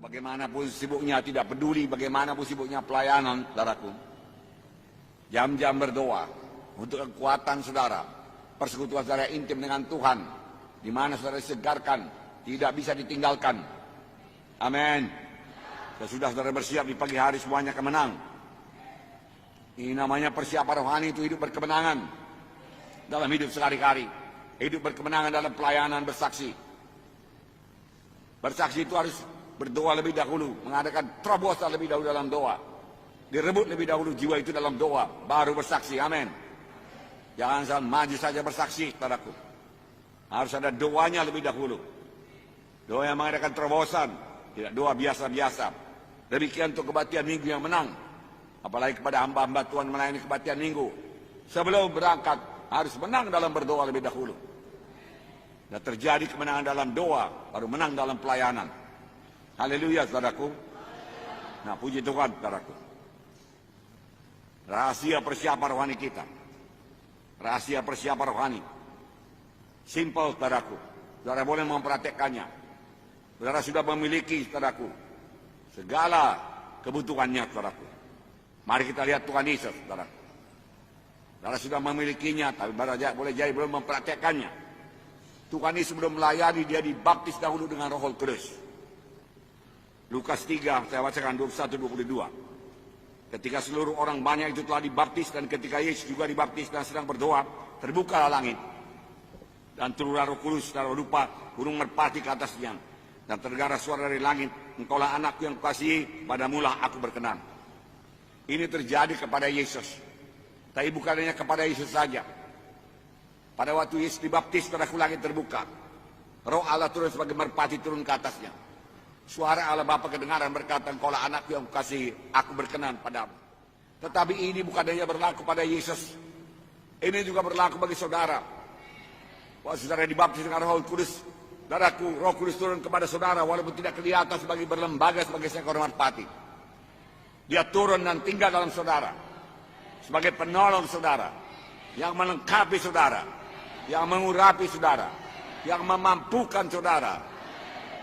bagaimanapun sibuknya, tidak peduli bagaimanapun sibuknya pelayanan, saudaraku. Jam-jam berdoa untuk kekuatan saudara, persekutuan saudara intim dengan Tuhan, di mana saudara disegarkan, tidak bisa ditinggalkan. Amin. Sesudah saudara bersiap di pagi hari, semuanya akan menang. Ini namanya persiapan rohani, itu hidup berkemenangan dalam hidup sehari-hari. Hidup berkemenangan dalam pelayanan, bersaksi. Bersaksi itu harus berdoa lebih dahulu, mengadakan terobosan lebih dahulu dalam doa. Direbut lebih dahulu jiwa itu dalam doa, baru bersaksi. Amin. Jangan asal maju saja bersaksi, saudaraku. Harus ada doanya lebih dahulu. Doa yang mengadakan terobosan, tidak doa biasa-biasa. Demikian untuk kebaktian minggu yang menang. Apalagi kepada hamba-hamba Tuhan melayani kebaktian minggu. Sebelum berangkat, harus menang dalam berdoa lebih dahulu. Dan terjadi kemenangan dalam doa, baru menang dalam pelayanan. Haleluya, saudaraku. Nah, puji Tuhan, saudaraku. Rahasia persiapan rohani kita. Rahasia persiapan rohani. Simple, saudaraku. Saudara boleh memperhatikannya. Saudara sudah memiliki, saudaraku, segala kebutuhannya, saudaraku. Mari kita lihat Tuhan Yesus, saudaraku. Saudara sudah memilikinya, tapi boleh jadi belum mempraktekannya. Tuhan Yesus belum melayani, dia dibaptis dahulu dengan Roh Kudus. Lukas 3, saya bacakan 21-22. Ketika seluruh orang banyak itu telah dibaptis, dan ketika Yesus juga dibaptis dan sedang berdoa, terbukalah langit. Dan turunlah Roh Kudus secara rupa gunung merpati ke atasnya. Dan terdengar suara dari langit, engkaulah anakku yang kukasihi, padamulah aku berkenan. Ini terjadi kepada Yesus. Tapi bukan hanya kepada Yesus saja. Pada waktu Yesus dibaptis, saudaraku, langit terbuka. Roh Allah turun sebagai merpati turun ke atasnya. Suara Allah Bapa kedengaran berkata, engkaulah anakku yang kukasihi, aku berkenan padamu. Tetapi ini bukan hanya berlaku pada Yesus. Ini juga berlaku bagi saudara. Waktu saudara dibaptis dengan Roh Kudus, saudaraku, Roh Kudus turun kepada saudara walaupun tidak kelihatan sebagai berlembaga sebagai seekor merpati. Dia turun dan tinggal dalam saudara sebagai penolong saudara, yang melengkapi saudara, yang mengurapi saudara, yang memampukan saudara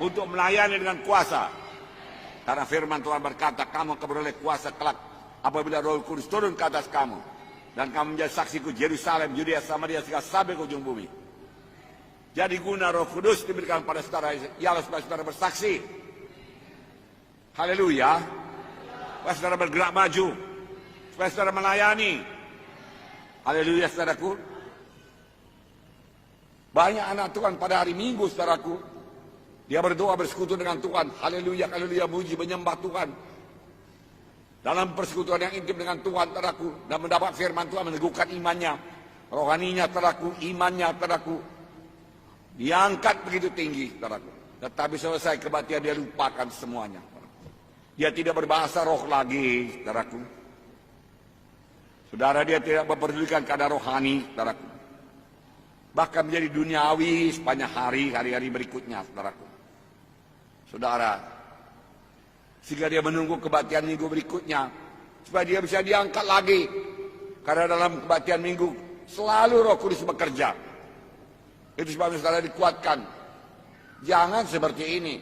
untuk melayani dengan kuasa. Karena firman Tuhan berkata, kamu akan beroleh kuasa kelak apabila Roh Kudus turun ke atas kamu, dan kamu menjadi saksiku Yerusalem, Yudea, Samaria, sampai ke ujung bumi. Jadi guna Roh Kudus diberikan pada saudara, ialah supaya saudara bersaksi. Haleluya. Supaya saudara bergerak maju, supaya saudara melayani. Haleluya, saudaraku. Banyak anak Tuhan pada hari Minggu, saudaraku, dia berdoa bersekutu dengan Tuhan. Haleluya, haleluya, puji, menyembah Tuhan. Dalam persekutuan yang intim dengan Tuhan, saudaraku, dan mendapat firman Tuhan, meneguhkan imannya, rohaninya, saudaraku, imannya, saudaraku, diangkat begitu tinggi, saudaraku. Tetapi selesai kebaktian, dia lupakan semuanya. Dia tidak berbahasa roh lagi, saudaraku. Saudara, dia tidak memperdulikan keadaan rohani, saudaraku. Bahkan menjadi duniawi sepanjang hari-hari berikutnya, saudaraku. Saudara, sehingga dia menunggu kebaktian minggu berikutnya, supaya dia bisa diangkat lagi. Karena dalam kebaktian minggu, selalu Roh Kudus bekerja. Itu sebabnya saudara dikuatkan. Jangan seperti ini.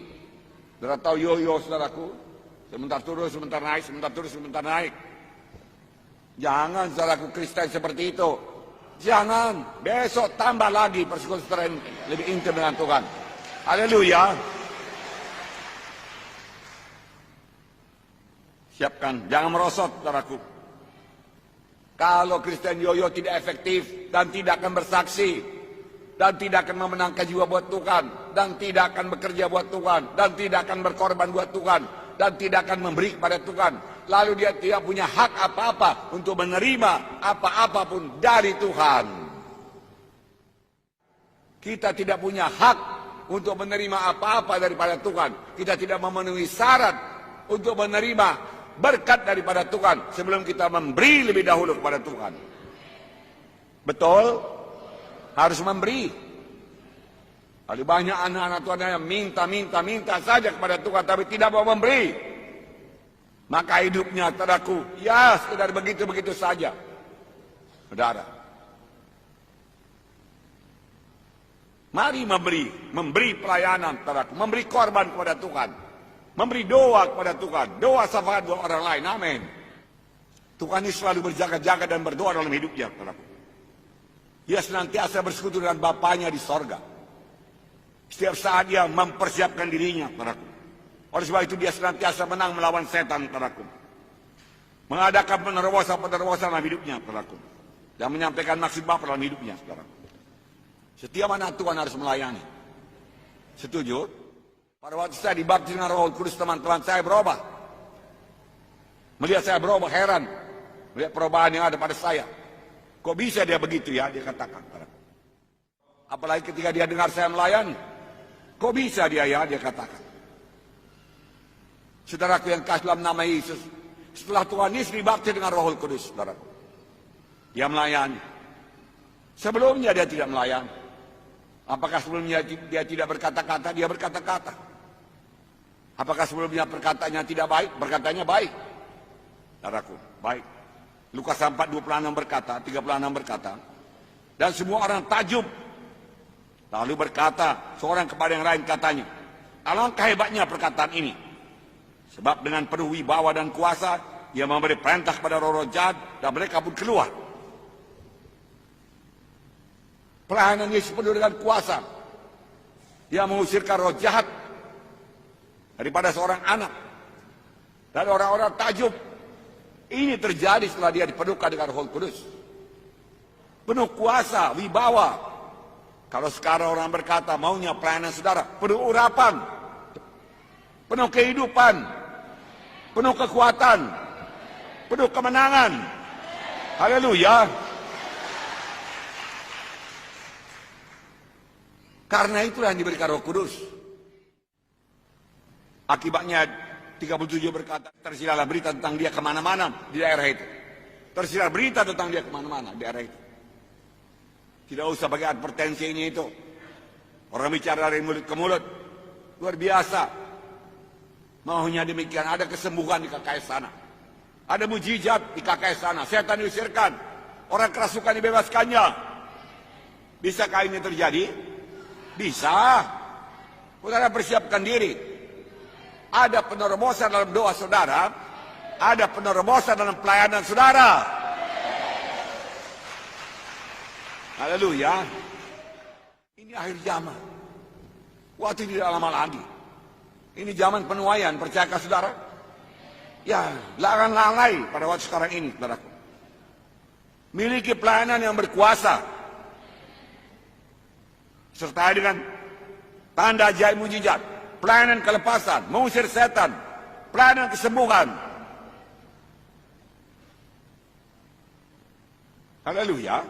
Saudara tahu yo-yo, saudaraku. Sebentar turun, sebentar naik, sebentar turun, sebentar naik. Jangan, saudaraku, Kristen seperti itu. Jangan. Besok tambah lagi persekutuan lebih intim dengan Tuhan. Haleluya. Siapkan. Jangan merosot, saudaraku. Kalau Kristen yoyo tidak efektif dan tidak akan bersaksi, dan tidak akan memenangkan jiwa buat Tuhan, dan tidak akan bekerja buat Tuhan, dan tidak akan berkorban buat Tuhan, dan tidak akan memberi kepada Tuhan, lalu dia tidak punya hak apa-apa untuk menerima apa-apapun dari Tuhan. Kita tidak punya hak untuk menerima apa-apa daripada Tuhan. Kita tidak memenuhi syarat untuk menerima berkat daripada Tuhan sebelum kita memberi lebih dahulu kepada Tuhan. Betul? Harus memberi. Ada banyak anak-anak Tuhan yang minta saja kepada Tuhan, tapi tidak mau memberi. Maka hidupnya, saudaraku, ya sekedar begitu-begitu saja. Saudara, mari memberi pelayanan, saudaraku, memberi korban kepada Tuhan. memberi doa kepada Tuhan, doa syafaat buat orang lain. Amin. Tuhan ini selalu berjaga-jaga dan berdoa dalam hidupnya, saudaraku. Dia senantiasa bersekutu dengan Bapanya di sorga. Setiap saat dia mempersiapkan dirinya, saudaraku. Oleh sebab itu dia senantiasa menang melawan setan, saudaraku. Mengadakan penerobosan dalam hidupnya, saudaraku. Dan menyampaikan maksud Bapa dalam hidupnya, saudaraku. Setiap mana Tuhan harus melayani. Setuju? Pada waktu saya dibaptis dengan Roh Kudus, teman-teman saya berubah. Melihat saya berubah, heran. Melihat perubahan yang ada pada saya. Kok bisa dia begitu ya, dia katakan. Apalagi ketika dia dengar saya melayani. Kok bisa dia ya, dia katakan. Saudaraku yang kasih dalam nama Yesus. Setelah Tuhan Yesus dibaptis dengan Roh Kudus, saudaraku. Dia melayani. Sebelumnya dia tidak melayani. Apakah sebelumnya dia tidak berkata-kata? Dia berkata-kata. Apakah sebelumnya perkataannya tidak baik? Berkatanya baik. Saudaraku, baik. Lukas 4:26 berkata, 36 berkata, dan semua orang takjub. Lalu berkata seorang kepada yang lain katanya, alangkah hebatnya perkataan ini. Sebab dengan penuh wibawa dan kuasa, dia memberi perintah kepada roh-roh jahat dan mereka pun keluar. Pelayanan Yesus penuh dengan kuasa. Dia mengusirkan roh jahat daripada seorang anak. Dan orang-orang takjub. Ini terjadi setelah dia dipenuhkan dengan Roh Kudus. Penuh kuasa, wibawa. Kalau sekarang orang berkata maunya pelayanan saudara, penuh urapan, penuh kehidupan, penuh kekuatan, penuh kemenangan. Haleluya. Karena itulah yang diberikan Roh Kudus. Akibatnya 37 berkata, tersiarlah berita tentang dia kemana-mana di daerah itu. Tersiar berita tentang dia kemana-mana di daerah itu. Tidak usah pakai advertensi ini itu. Orang bicara dari mulut ke mulut. Luar biasa. Maunya demikian. Ada kesembuhan di KKS sana. Ada mujizat di KKS sana. Setan diusirkan. Orang kerasukan dibebaskannya. Bisakah ini terjadi? Bisa. Saudara persiapkan diri. Ada penerobosan dalam doa saudara. Ada penerobosan dalam pelayanan saudara. Haleluya. Ini akhir zaman. Waktu tidak lama lagi. Ini zaman penuaian, percayakah saudara? Ya, jangan lalai pada waktu sekarang ini, saudaraku. Miliki pelayanan yang berkuasa. Sertai dengan tanda ajaib mujizat. Pelayanan kelepasan, mengusir setan, pelayanan kesembuhan. Haleluya.